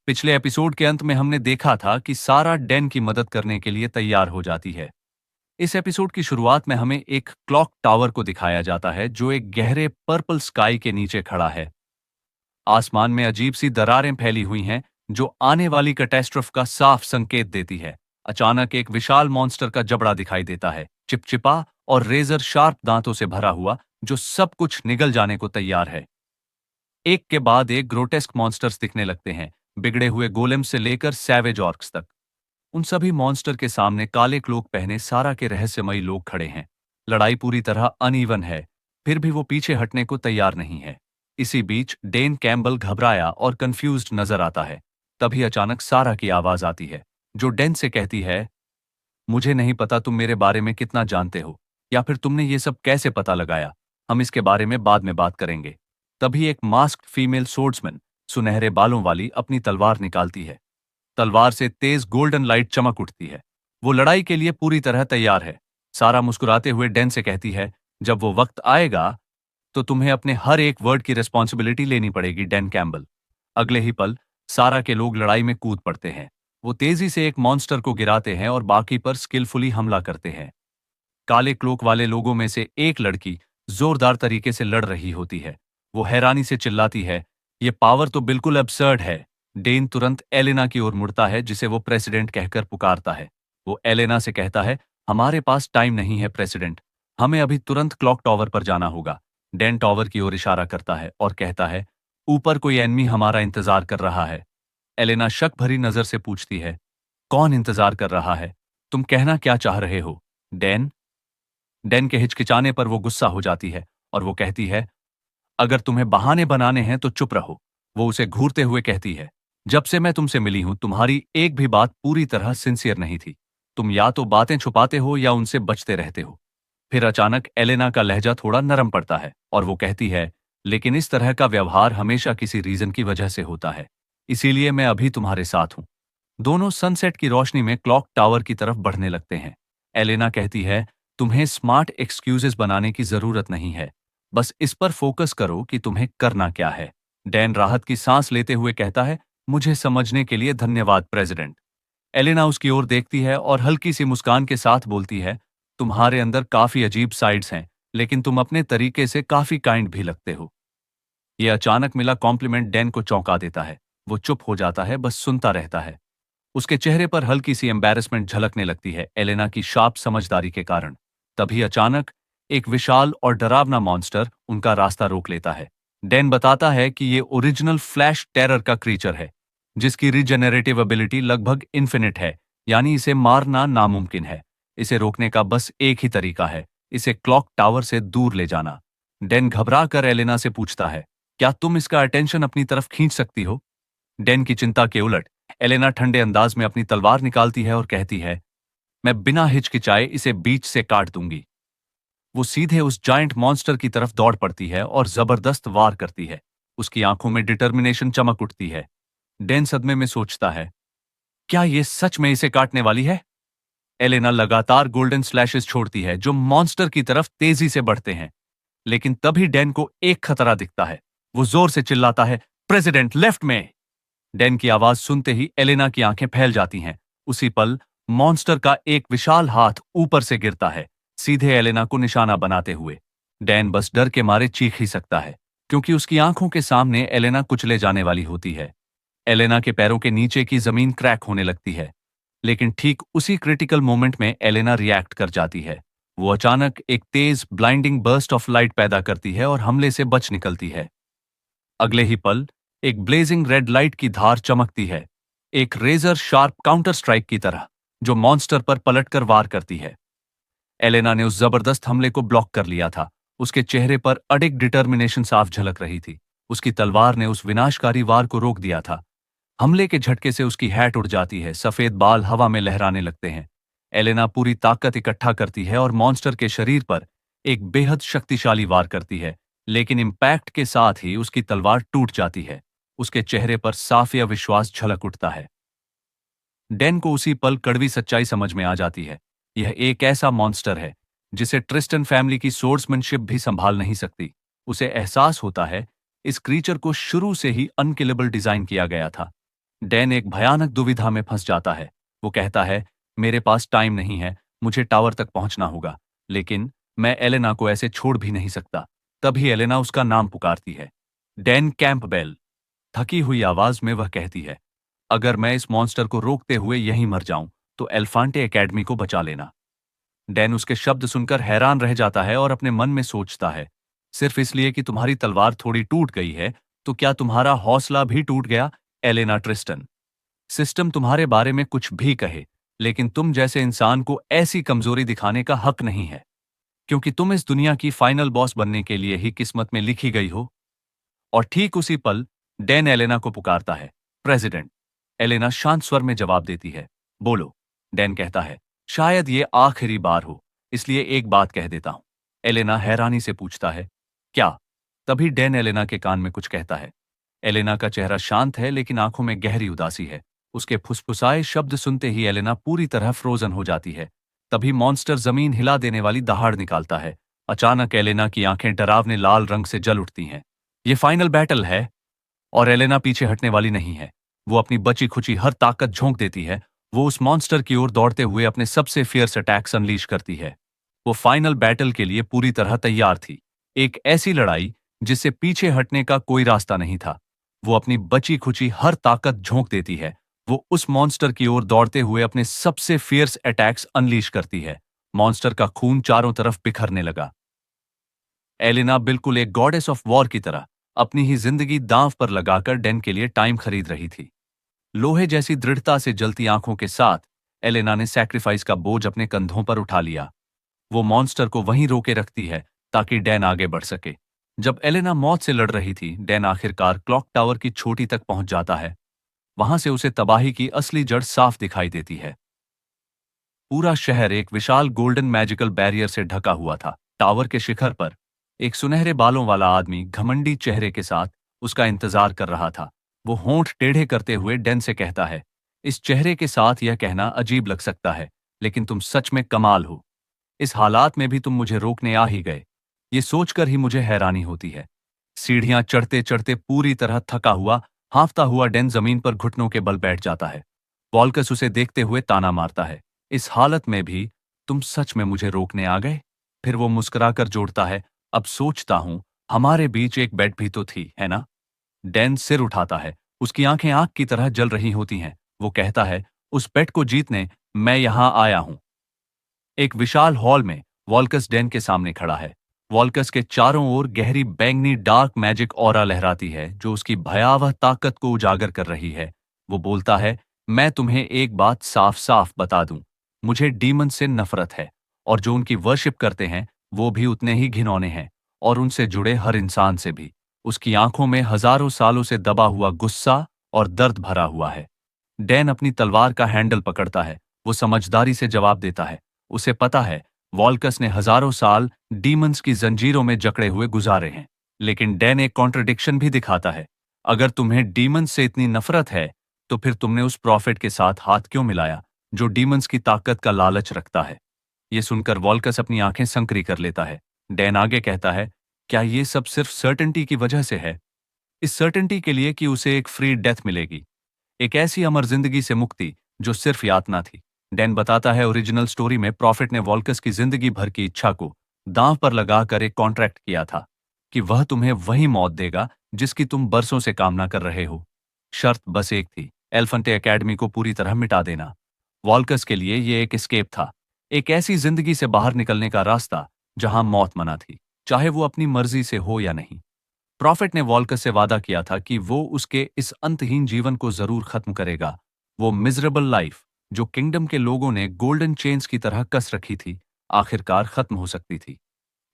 पिछले एपिसोड के अंत में हमने देखा था कि सारा डैन की मदद करने के लिए तैयार हो जाती है। इस एपिसोड की शुरुआत में हमें एक क्लॉक टावर को दिखाया जाता है जो एक गहरे पर्पल स्काई के नीचे खड़ा है। आसमान में अजीब सी दरारें फैली हुई हैं जो आने वाली कैटेस्ट्रफ का साफ संकेत देती है। अचानक एक विशाल मॉन्स्टर का जबड़ा दिखाई देता है, चिपचिपा और रेजर शार्प दांतों से भरा हुआ, जो सब कुछ निगल जाने को तैयार है। एक के बाद एक ग्रोटेस्क मॉन्स्टर्स दिखने लगते हैं, बिगड़े हुए गोलेम से लेकर सैवेज ऑर्क्स तक। उन सभी मॉन्स्टर के सामने काले क्लोक पहने सारा के रहस्यमयी लोग खड़े हैं। लड़ाई पूरी तरह अनइवन है, फिर भी वो पीछे हटने को तैयार नहीं है। इसी बीच डेन कैम्बल घबराया और कंफ्यूज्ड नजर आता है। तभी अचानक सारा की आवाज आती है, जो डेन से कहती है, मुझे नहीं पता तुम मेरे बारे में कितना जानते हो, या फिर तुमने ये सब कैसे पता लगाया। हम इसके बारे में बाद में बात करेंगे। तभी एक मास्क्ड फीमेल सोर्ड्समैन, सुनहरे बालों वाली, अपनी तलवार निकालती है। तलवार से तेज गोल्डन लाइट चमक उठती है। वो लड़ाई के लिए पूरी तरह तैयार है। सारा मुस्कुराते हुए डेन से कहती है, जब वो वक्त आएगा तो तुम्हें अपने हर एक वर्ड की रिस्पॉन्सिबिलिटी लेनी पड़ेगी, डैन कैम्बल। अगले ही पल सारा के लोग लड़ाई में कूद पड़ते हैं। वो तेजी से एक मॉन्स्टर को गिराते हैं और बाकी पर स्किलफुली हमला करते हैं। काले क्लोक वाले लोगों में से एक लड़की जोरदार तरीके से लड़ रही होती है। वो हैरानी से चिल्लाती है, ये पावर तो बिल्कुल अब्सर्ड है। डेन तुरंत एलेना की ओर मुड़ता है, जिसे वो प्रेसिडेंट कहकर पुकारता है। वो एलेना से कहता है, हमारे पास टाइम नहीं है प्रेसिडेंट, हमें अभी तुरंत क्लॉक टावर पर जाना होगा। डेन टावर की ओर इशारा करता है और कहता है, ऊपर कोई एनिमी हमारा इंतजार कर रहा है। एलेना शक भरी नजर से पूछती है, कौन इंतजार कर रहा है? तुम कहना क्या चाह रहे हो, डैन? डैन के हिचकिचाने पर वो गुस्सा हो जाती है और वो कहती है, अगर तुम्हें बहाने बनाने हैं तो चुप रहो। वो उसे घूरते हुए कहती है, जब से मैं तुमसे मिली हूं तुम्हारी एक भी बात पूरी तरह सिंसियर नहीं थी। तुम या तो बातें छुपाते हो या उनसे बचते रहते हो। फिर अचानक एलेना का लहजा थोड़ा नरम पड़ता है और वो कहती है, लेकिन इस तरह का व्यवहार हमेशा किसी रीजन की वजह से होता है, इसीलिए मैं अभी तुम्हारे साथ हूं। दोनों सनसेट की रोशनी में क्लॉक टावर की तरफ बढ़ने लगते हैं। एलेना कहती है, तुम्हें स्मार्ट एक्सक्यूजेस बनाने की जरूरत नहीं है, बस इस पर फोकस करो कि तुम्हें करना क्या है। डैन राहत की सांस लेते हुए कहता है, मुझे समझने के लिए धन्यवाद प्रेसिडेंट। एलेना उसकी ओर देखती है और हल्की सी मुस्कान के साथ बोलती है, तुम्हारे अंदर काफी अजीब साइड्स हैं, लेकिन तुम अपने तरीके से काफी काइंड भी लगते हो। यह अचानक मिला कॉम्प्लीमेंट डैन को चौंका देता है। वो चुप हो जाता है, बस सुनता रहता है। उसके चेहरे पर हल्की सी एम्बैरेसमेंट झलकने लगती है, एलेना की शार्प समझदारी के कारण। तभी अचानक एक विशाल और डरावना मॉन्स्टर उनका रास्ता रोक लेता है। डैन बताता है कि ये ओरिजिनल फ्लैश टेरर का क्रीचर है, जिसकी रिजेनरेटिव एबिलिटी लगभग इन्फिनिट है, यानी इसे मारना नामुमकिन है। इसे रोकने का बस एक ही तरीका है, इसे क्लॉक टावर से दूर ले जाना। डैन घबरा कर एलेना से पूछता है, क्या तुम इसका अटेंशन अपनी तरफ खींच सकती हो? डैन की चिंता के उलट एलेना ठंडे अंदाज में अपनी तलवार निकालती है और कहती है, मैं बिना हिचकिचाए इसे बीच से काट दूंगी। वो सीधे उस जायंट मॉन्स्टर की तरफ दौड़ पड़ती है और जबरदस्त वार करती है। उसकी आंखों में डिटर्मिनेशन चमक उठती है। डैन सदमे में सोचता है, क्या ये सच में इसे काटने वाली है? एलेना लगातार गोल्डन स्लैशेस छोड़ती है जो मॉन्स्टर की तरफ तेजी से बढ़ते हैं। लेकिन तभी डैन को एक खतरा दिखता है। वो जोर से चिल्लाता है, प्रेसिडेंट, लेफ्ट में! डैन की आवाज सुनते ही एलेना की आंखें फैल जाती हैं। उसी पल मॉन्स्टर का एक विशाल हाथ ऊपर से गिरता है, सीधे एलेना को निशाना बनाते हुए। डैन बस डर के मारे चीख ही सकता है, क्योंकि उसकी आंखों के सामने एलेना कुचले जाने वाली होती है। एलेना के पैरों के नीचे की जमीन क्रैक होने लगती है। लेकिन ठीक उसी क्रिटिकल मोमेंट में एलेना रिएक्ट कर जाती है। वो अचानक एक तेज ब्लाइंडिंग बर्स्ट ऑफ लाइट पैदा करती है और हमले से बच निकलती है। अगले ही पल एक ब्लेजिंग रेड लाइट की धार चमकती है, एक रेजर शार्प काउंटर स्ट्राइक की तरह, जो मॉन्स्टर पर पलटकर वार करती है। एलेना ने उस जबरदस्त हमले को ब्लॉक कर लिया था। उसके चेहरे पर अडिग डिटर्मिनेशन साफ झलक रही थी। उसकी तलवार ने उस विनाशकारी वार को रोक दिया था। हमले के झटके से उसकी हैट उड़ जाती है, सफेद बाल हवा में लहराने लगते हैं। एलेना पूरी ताकत इकट्ठा करती है और मॉन्स्टर के शरीर पर एक बेहद शक्तिशाली वार करती है, लेकिन इम्पैक्ट के साथ ही उसकी तलवार टूट जाती है। उसके चेहरे पर साफ अविश्वास झलक उठता है। डैन को उसी पल कड़वी सच्चाई समझ में आ जाती है। यह एक ऐसा मॉन्स्टर है जिसे ट्रिस्टन फैमिली की सोर्समैनशिप भी संभाल नहीं सकती। उसे एहसास होता है, इस क्रीचर को शुरू से ही अनकिलेबल डिजाइन किया गया था। डैन एक भयानक दुविधा में फंस जाता है। वो कहता है, मेरे पास टाइम नहीं है, मुझे टावर तक पहुंचना होगा, लेकिन मैं एलेना को ऐसे छोड़ भी नहीं सकता। तभी एलेना उसका नाम पुकारती है, डैन कैंपबेल। थकी हुई आवाज में वह कहती है, अगर मैं इस मॉन्स्टर को रोकते हुए यहीं मर जाऊं, तो एल्फांटे एकेडमी को बचा लेना। डैन उसके शब्द सुनकर हैरान रह जाता है और अपने मन में सोचता है, सिर्फ इसलिए कि तुम्हारी तलवार थोड़ी टूट गई है, तो क्या तुम्हारा हौसला भी टूट गया, एलेना ट्रिस्टन? सिस्टम तुम्हारे बारे में कुछ भी कहे, लेकिन तुम जैसे इंसान को ऐसी कमजोरी दिखाने का हक नहीं है, क्योंकि तुम इस दुनिया की फाइनल बॉस बनने के लिए ही किस्मत में लिखी गई हो। और ठीक उसी पल डैन एलेना को पुकारता है, प्रेसिडेंट। एलेना शांत स्वर में जवाब देती है, बोलो। डैन कहता है, शायद ये आखिरी बार हो, इसलिए एक बात कह देता हूं। एलेना हैरानी से पूछता है, क्या? तभी डैन एलेना के कान में कुछ कहता है। एलेना का चेहरा शांत है, लेकिन आंखों में गहरी उदासी है। उसके फुसफुसाए शब्द सुनते ही एलेना पूरी तरह फ्रोजन हो जाती है। तभी मॉन्स्टर जमीन हिला देने वाली दहाड़ निकालता है। अचानक एलेना की आंखें डरावने लाल रंग से जल उठती हैं। ये फाइनल बैटल है, और एलेना पीछे हटने वाली नहीं है। वो अपनी बची खुची हर ताकत झोंक देती है। वो उस मॉन्स्टर की ओर दौड़ते हुए अपने सबसे फियर्स अटैक्स अनलीश करती है। वो फाइनल बैटल के लिए पूरी तरह तैयार थी। एक ऐसी लड़ाई जिससे पीछे हटने का कोई रास्ता नहीं था। वो अपनी बची खुची हर ताकत झोंक देती है। वो उस मॉन्स्टर की ओर दौड़ते हुए अपने सबसे फियर्स अटैक्स अनलीश करती है। मॉन्स्टर का खून चारों तरफ बिखरने लगा। एलिना बिल्कुल एक गॉडेस ऑफ वॉर की तरह अपनी ही जिंदगी दांव पर लगाकर डैन के लिए टाइम खरीद रही थी। लोहे जैसी दृढ़ता से जलती आंखों के साथ एलेना ने सैक्रिफाइस का बोझ अपने कंधों पर उठा लिया। वो मॉन्स्टर को वहीं रोके रखती है ताकि डैन आगे बढ़ सके। जब एलेना मौत से लड़ रही थी, डैन आखिरकार क्लॉक टावर की चोटी तक पहुंच जाता है। वहां से उसे तबाही की असली जड़ साफ दिखाई देती है। पूरा शहर एक विशाल गोल्डन मैजिकल बैरियर से ढका हुआ था। टावर के शिखर पर एक सुनहरे बालों वाला आदमी घमंडी चेहरे के साथ उसका इंतजार कर रहा था। वो होंठ टेढ़े करते हुए डैन से कहता है, इस चेहरे के साथ यह कहना अजीब लग सकता है, लेकिन तुम सच में कमाल हो। इस हालात में भी तुम मुझे रोकने आ ही गए। ये सोचकर ही मुझे हैरानी होती है। सीढ़ियां चढ़ते चढ़ते पूरी तरह थका हुआ, हांफता हुआ डैन जमीन पर घुटनों के बल बैठ जाता है। वॉल्कस उसे देखते हुए ताना मारता है, इस हालत में भी तुम सच में मुझे रोकने आ गए? फिर वो मुस्कुराकर जोड़ता है, अब सोचता हूं, हमारे बीच एक बेट भी तो थी, है ना? डैन सिर उठाता है। उसकी आंखें आग की तरह जल रही होती हैं। वो कहता है, उस बेट को जीतने मैं यहां आया हूं। एक विशाल हॉल में वॉल्कस डैन के सामने खड़ा है। वॉल्कस के चारों ओर गहरी बैंगनी डार्क मैजिक ऑरा लहराती है, जो उसकी भयावह ताकत को उजागर कर रही है। वो बोलता है, मैं तुम्हें एक बात साफ साफ बता दूं, मुझे डीमन से नफरत है, और जो उनकी वर्शिप करते हैं वो भी उतने ही घिनौने हैं, और उनसे जुड़े हर इंसान से भी। उसकी आंखों में हजारों सालों से दबा हुआ गुस्सा और दर्द भरा हुआ है। डैन अपनी तलवार का हैंडल पकड़ता है। वो समझदारी से जवाब देता है, उसे पता है वॉल्कस ने हजारों साल डीमंस की जंजीरों में जकड़े हुए गुजारे हैं। लेकिन डैन एक कॉन्ट्रडिक्शन भी दिखाता है, अगर तुम्हें डीमंस से इतनी नफरत है, तो फिर तुमने उस प्रॉफिट के साथ हाथ क्यों मिलाया जो डीमंस की ताकत का लालच रखता है? ये सुनकर वॉल्कस अपनी आंखें संकरी कर लेता है। डैन आगे कहता है, क्या ये सब सिर्फ सर्टेनिटी की वजह से है? इस सर्टेनिटी के लिए कि उसे एक फ्री डेथ मिलेगी, एक ऐसी अमर जिंदगी से मुक्ति जो सिर्फ यातना थी। डैन बताता है, ओरिजिनल स्टोरी में प्रॉफिट ने वॉल्कस की जिंदगी भर की इच्छा को दांव पर लगाकर एक कॉन्ट्रैक्ट किया था कि वह तुम्हें वही मौत देगा जिसकी तुम बरसों से कामना कर रहे हो। शर्त बस एक थी, एल्फंटे एकेडमी को पूरी तरह मिटा देना। वॉल्कस के लिए ये एक एस्केप था, एक ऐसी जिंदगी से बाहर निकलने का रास्ता जहां मौत मना थी, चाहे वो अपनी मर्जी से हो या नहीं। प्रॉफिट ने वॉल्कस से वादा किया था कि वो उसके इस अंतहीन जीवन को जरूर खत्म करेगा। वो मिजरेबल लाइफ जो किंगडम के लोगों ने गोल्डन चेन्स की तरह कस रखी थी, आखिरकार खत्म हो सकती थी।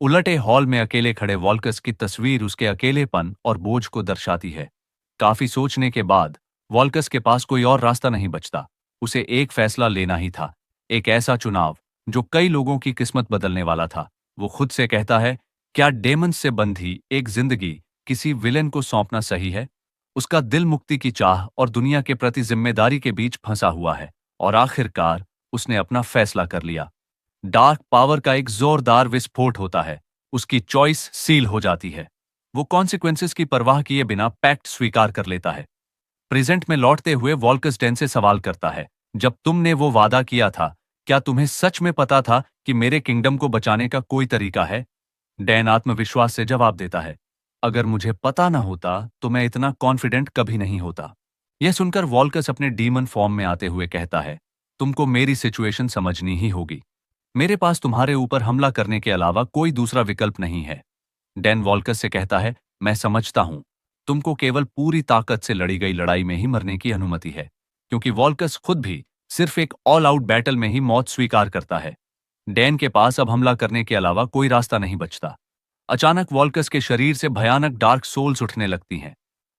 उलटे हॉल में अकेले खड़े वॉल्कस की तस्वीर उसके अकेलेपन और बोझ को दर्शाती है। काफी सोचने के बाद वॉल्कस के पास कोई और रास्ता नहीं बचता। उसे एक फैसला लेना ही था, एक ऐसा चुनाव जो कई लोगों की किस्मत बदलने वाला था। वो खुद से कहता है, क्या डेमन से बंधी एक जिंदगी किसी विलेन को सौंपना सही है? उसका दिल मुक्ति की चाह और दुनिया के प्रति जिम्मेदारी के बीच फंसा हुआ है, और आखिरकार उसने अपना फैसला कर लिया। डार्क पावर का एक जोरदार विस्फोट होता है। उसकी चॉइस सील हो जाती है। वो कॉन्सिक्वेंसेस की परवाह किए बिना पैक्ट स्वीकार कर लेता है। प्रेजेंट में लौटते हुए वॉल्कस डैन से सवाल करता है, जब तुमने वो वादा किया था, क्या तुम्हें सच में पता था कि मेरे किंगडम को बचाने का कोई तरीका है? डैन आत्मविश्वास से जवाब देता है, अगर मुझे पता ना होता तो मैं इतना कॉन्फिडेंट कभी नहीं होता। यह सुनकर वॉल्कस अपने डीमन फॉर्म में आते हुए कहता है, तुमको मेरी सिचुएशन समझनी ही होगी। मेरे पास तुम्हारे ऊपर हमला करने के अलावा कोई दूसरा विकल्प नहीं है। डैन वॉल्कस से कहता है, मैं समझता हूं, तुमको केवल पूरी ताकत से लड़ी गई लड़ाई में ही मरने की अनुमति है, क्योंकि वॉल्कस खुद भी सिर्फ एक ऑल आउट बैटल में ही मौत स्वीकार करता है। डैन के पास अब हमला करने के अलावा कोई रास्ता नहीं बचता। अचानक वॉल्कस के शरीर से भयानक डार्क सोल्स उठने लगती हैं।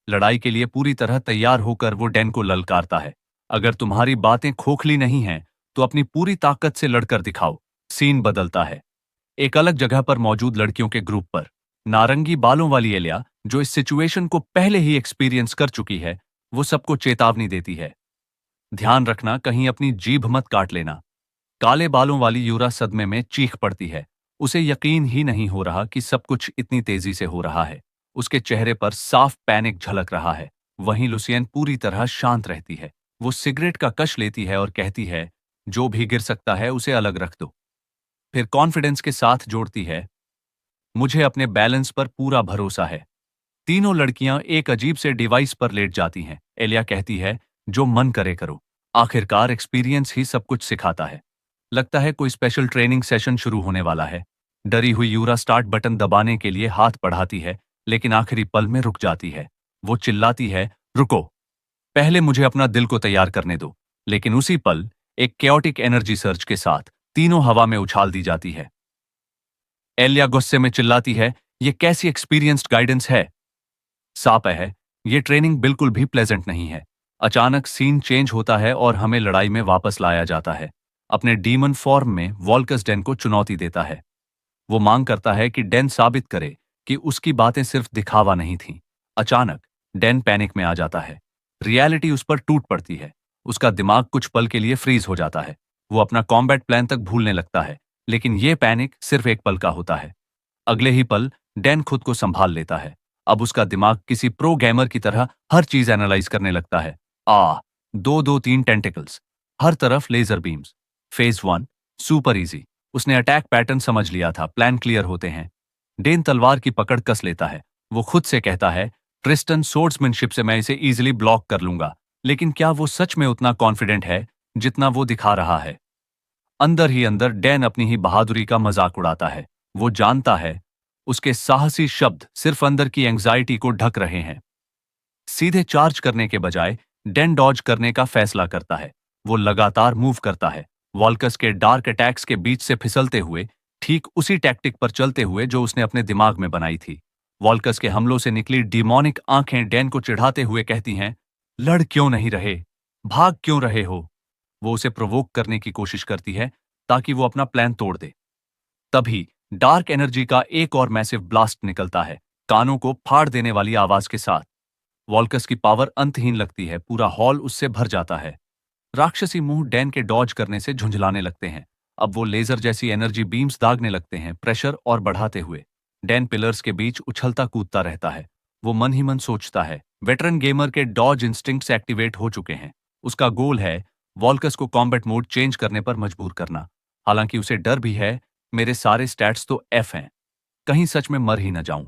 लड़ाई के लिए पूरी तरह तैयार होकर वो डैन को ललकारता है, अगर तुम्हारी बातें खोखली नहीं हैं तो अपनी पूरी ताकत से लड़कर दिखाओ। सीन बदलता है। एक अलग जगह पर मौजूद लड़कियों के ग्रुप पर नारंगी बालों वाली एलिया, जो इस सिचुएशन को पहले ही एक्सपीरियंस कर चुकी है, वो सबको चेतावनी देती है, ध्यान रखना कहीं अपनी जीभ मत काट लेना। काले बालों वाली यूरा सदमे में चीख पड़ती है। उसे यकीन ही नहीं हो रहा कि सब कुछ इतनी तेजी से हो रहा है। उसके चेहरे पर साफ पैनिक झलक रहा है। वहीं लुसियन पूरी तरह शांत रहती है। वो सिगरेट का कश लेती है और कहती है, जो भी गिर सकता है उसे अलग रख दो। फिर कॉन्फिडेंस के साथ जोड़ती है, मुझे अपने बैलेंस पर पूरा भरोसा है। तीनों लड़कियां एक अजीब से डिवाइस पर लेट जाती हैं। एलिया कहती है, जो मन करे करो। आखिरकार एक्सपीरियंस ही सब कुछ सिखाता है। लगता है कोई स्पेशल ट्रेनिंग सेशन शुरू होने वाला है। डरी हुई यूरा स्टार्ट बटन दबाने के लिए हाथ बढ़ाती है, लेकिन आखिरी पल में रुक जाती है। वो चिल्लाती है, रुको, पहले मुझे अपना दिल को तैयार करने दो। लेकिन उसी पल एक केओटिक एनर्जी सर्ज के साथ तीनों हवा में उछाल दी जाती है। एलिया गुस्से में चिल्लाती है, ये कैसी एक्सपीरियंस्ड गाइडेंस है? साफ है, ये ट्रेनिंग बिल्कुल भी प्लेजेंट नहीं है। अचानक सीन चेंज होता है और हमें लड़ाई में वापस लाया जाता है। अपने डीमन फॉर्म में वॉल्कस डैन को चुनौती देता है। वो मांग करता है कि डैन साबित करे कि उसकी बातें सिर्फ दिखावा नहीं थीं। अचानक डैन पैनिक में आ जाता है। रियलिटी उस पर टूट पड़ती है। उसका दिमाग कुछ पल के लिए फ्रीज हो जाता है। वो अपना कॉम्बैट प्लान तक भूलने लगता है, लेकिन ये पैनिक सिर्फ एक पल का होता है। अगले ही पल डैन खुद को संभाल लेता है। अब उसका दिमाग किसी प्रो गेमर की तरह हर चीज एनालाइज करने लगता है। दो दो तीन टेंटिकल्स, हर तरफ laser beams. Phase 1 super easy. उसने अटैक पैटर्न समझ लिया था, प्लान क्लियर होते हैं। डेन तलवार की पकड़ कस लेता है। वो खुद से कहता है, ट्रिस्टन सोर्ड्समैनशिप से मैं इसे इजीली ब्लॉक कर लूंगा। लेकिन क्या वो सच में उतना कॉन्फिडेंट है जितना वो दिखा रहा है? अंदर ही अंदर डैन अपनी ही बहादुरी का मजाक उड़ाता है। वो जानता है उसके साहसी शब्द सिर्फ अंदर की एंग्जाइटी को ढक रहे हैं। सीधे चार्ज करने के बजाय डैन डॉज करने का फैसला करता है। वो लगातार मूव करता है, वॉल्कस के डार्क अटैक्स के बीच से फिसलते हुए, ठीक उसी टैक्टिक पर चलते हुए जो उसने अपने दिमाग में बनाई थी। वॉल्कस के हमलों से निकली डिमोनिक आंखें डैन को चिढ़ाते हुए कहती हैं, लड़ क्यों नहीं रहे, भाग क्यों रहे हो? वो उसे प्रोवोक करने की कोशिश करती है ताकि वो अपना प्लान तोड़ दे। तभी डार्क एनर्जी का एक और मैसिव ब्लास्ट निकलता है, कानों को फाड़ देने वाली आवाज के साथ। वॉल्कस की पावर अंतहीन लगती है, पूरा हॉल उससे भर जाता है। राक्षसी मुंह डैन के डॉज करने से झुंझलाने लगते हैं। अब वो लेजर जैसी एनर्जी बीम्स दागने लगते हैं, प्रेशर और बढ़ाते हुए। डैन पिलर्स के बीच उछलता कूदता रहता है। वो मन ही मन सोचता है, वेटरन गेमर के डॉज इंस्टिंक्ट्स एक्टिवेट हो चुके हैं। उसका गोल है वॉल्कस को कॉम्बैट मोड चेंज करने पर मजबूर करना। हालांकि उसे डर भी है, मेरे सारे स्टैट्स तो एफ हैं, कहीं सच में मर ही न जाऊं।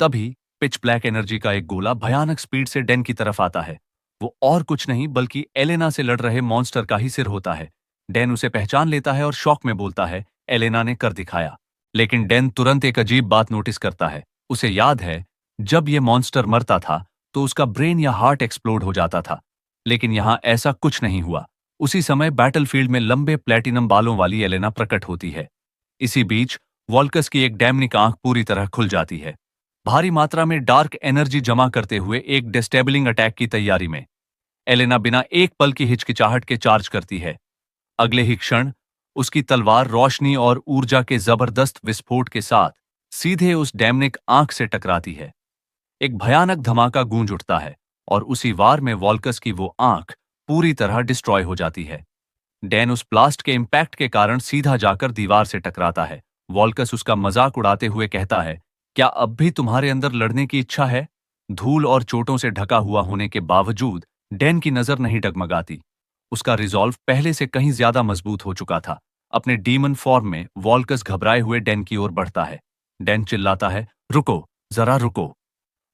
तभी पिच ब्लैक एनर्जी का एक गोला भयानक स्पीड से डैन की तरफ आता है। वो और कुछ नहीं बल्कि एलेना से लड़ रहे मॉन्स्टर का ही सिर होता है। डैन उसे पहचान लेता है और शॉक में बोलता है, एलेना ने कर दिखाया। लेकिन डैन तुरंत एक अजीब बात नोटिस करता है। उसे याद है, जब ये मॉन्स्टर मरता था तो उसका ब्रेन या हार्ट एक्सप्लोड हो जाता था। लेकिन यहां ऐसा कुछ नहीं हुआ। उसी समय बैटलफील्ड में लंबे प्लेटिनम बालों वाली एलेना प्रकट होती है। इसी बीच वॉल्कस की एक डैमनिक आंख पूरी तरह खुल जाती है। भारी मात्रा में डार्क एनर्जी जमा करते हुए एक डिस्टेबलिंग अटैक की तैयारी में एलेना बिना एक पल की हिचकिचाहट के चार्ज करती है। अगले ही क्षण उसकी तलवार रोशनी और ऊर्जा के जबरदस्त विस्फोट के साथ सीधे उस डैमनिक आंख से टकराती है। एक भयानक धमाका गूंज उठता है और उसी वार में वॉल्कस की वो आंख पूरी तरह डिस्ट्रॉय हो जाती है। डैन उस ब्लास्ट के इम्पैक्ट के कारण सीधा जाकर दीवार से टकराता है। वॉल्कस उसका मजाक उड़ाते हुए कहता है, क्या अब भी तुम्हारे अंदर लड़ने की इच्छा है? धूल और चोटों से ढका हुआ होने के बावजूद डैन की नजर नहीं डगमगाती। उसका रिजॉल्व पहले से कहीं ज्यादा मजबूत हो चुका था। अपने डीमन फॉर्म में वॉल्कस घबराए हुए डैन की ओर बढ़ता है। डैन चिल्लाता है, रुको, जरा रुको।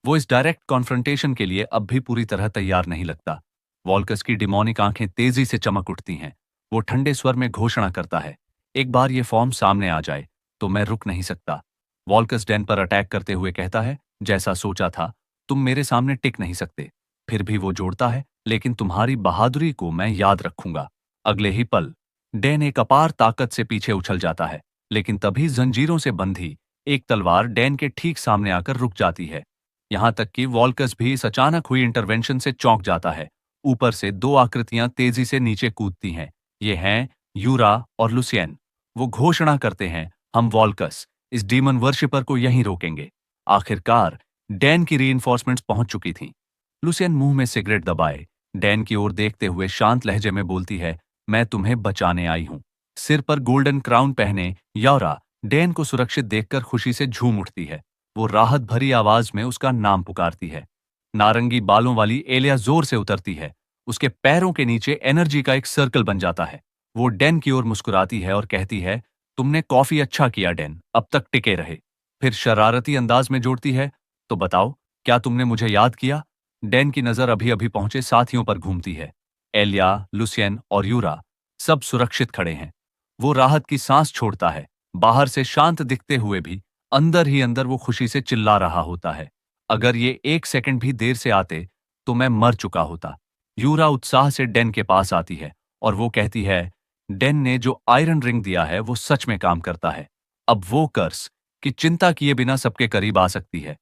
वो इस डायरेक्ट कॉन्फ्रंटेशन के लिए अब भी पूरी तरह तैयार नहीं लगता। वॉल्कस की डिमोनिक आंखें तेजी से चमक उठती हैं। वो ठंडे स्वर में घोषणा करता है, एक बार ये फॉर्म सामने आ जाए तो मैं रुक नहीं सकता। वॉल्कस डैन पर अटैक करते हुए कहता है, जैसा सोचा था, तुम मेरे सामने टिक नहीं सकते। फिर भी वो जोड़ता है, लेकिन तुम्हारी बहादुरी को मैं याद रखूंगा। अगले ही पल डैन एक अपार ताकत से पीछे उछल जाता है, लेकिन तभी जंजीरों से बंधी एक तलवार डैन के ठीक सामने आकर रुक जाती है। यहां तक कि वॉल्कस भी इस अचानक हुई इंटरवेंशन से चौंक जाता है। ऊपर से दो आकृतियां तेजी से नीचे कूदती हैं। ये हैं यूरा और लुसियन। वो घोषणा करते हैं, हम वॉल्कस इस डीमन वर्शिपर को यहीं रोकेंगे। आखिरकार डैन की रीइंफोर्समेंट्स पहुंच चुकी थीं। लुसियन मुंह में सिगरेट दबाए डैन की ओर देखते हुए शांत लहजे में बोलती है, मैं तुम्हें बचाने आई हूं। सिर पर गोल्डन क्राउन पहने यौरा डैन को सुरक्षित देखकर खुशी से झूम उठती है। वो राहत भरी आवाज में उसका नाम पुकारती है। नारंगी बालों वाली एलिया जोर से उतरती है। उसके पैरों के नीचे एनर्जी का एक सर्कल बन जाता है। वो डैन की ओर मुस्कुराती है और कहती है, तुमने कॉफी अच्छा किया डैन, अब तक टिके रहे। फिर शरारती अंदाज में जोड़ती है, तो बताओ, क्या तुमने मुझे याद किया? डैन की नजर अभी अभी पहुंचे साथियों पर घूमती है। एलिया, लुसियन और यूरा सब सुरक्षित खड़े हैं। वो राहत की सांस छोड़ता है। बाहर से शांत दिखते हुए भी अंदर ही अंदर वो खुशी से चिल्ला रहा होता है, अगर ये एक सेकंड भी देर से आते तो मैं मर चुका होता। यूरा उत्साह से डेन के पास आती है और वो कहती है, डेन ने जो आयरन रिंग दिया है वो सच में काम करता है। अब वो कर्स कि चिंता किए बिना सबके करीब आ सकती है।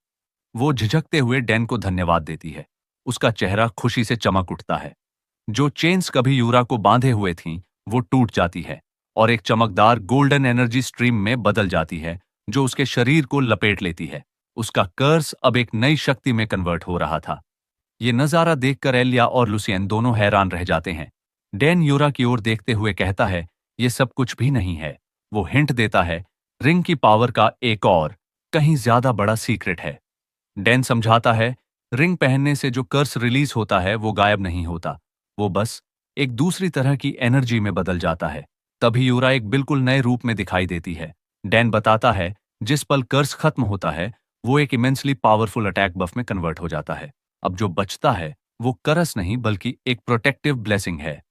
वो झिझकते हुए डेन को धन्यवाद देती है। उसका चेहरा खुशी से चमक उठता है। जो चेन्स कभी यूरा को बांधे हुए थीं, वो टूट जाती है और एक चमकदार गोल्डन एनर्जी स्ट्रीम में बदल जाती है, जो उसके शरीर को लपेट लेती है। उसका कर्स अब एक नई शक्ति में कन्वर्ट हो रहा था। ये नजारा देखकर एलिया और लुसियन दोनों हैरान रह जाते हैं। डैन यूरा की ओर देखते हुए कहता है, ये सब कुछ भी नहीं है। वो हिंट देता है, रिंग की पावर का एक और, कहीं ज्यादा बड़ा सीक्रेट है। डैन समझाता है, रिंग पहनने से जो कर्स रिलीज होता है वो गायब नहीं होता। वो बस एक दूसरी तरह की एनर्जी में बदल जाता है। तभी यूरा एक बिल्कुल नए रूप में दिखाई देती है। डैन बताता है, जिस पल कर्स खत्म होता है वो एक इमेंसली पावरफुल अटैक बफ में कन्वर्ट हो जाता है। अब जो बचता है वो करस नहीं बल्कि एक प्रोटेक्टिव ब्लेसिंग है।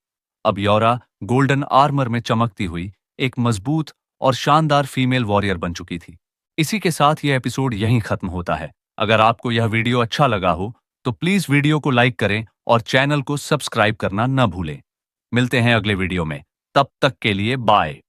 अब यौरा गोल्डन आर्मर में चमकती हुई एक मजबूत और शानदार फीमेल वॉरियर बन चुकी थी। इसी के साथ यह एपिसोड यहीं खत्म होता है। अगर आपको यह वीडियो अच्छा लगा हो तो प्लीज वीडियो को लाइक करें और चैनल को सब्सक्राइब करना न भूलें। मिलते हैं अगले वीडियो में। तब तक के लिए बाय।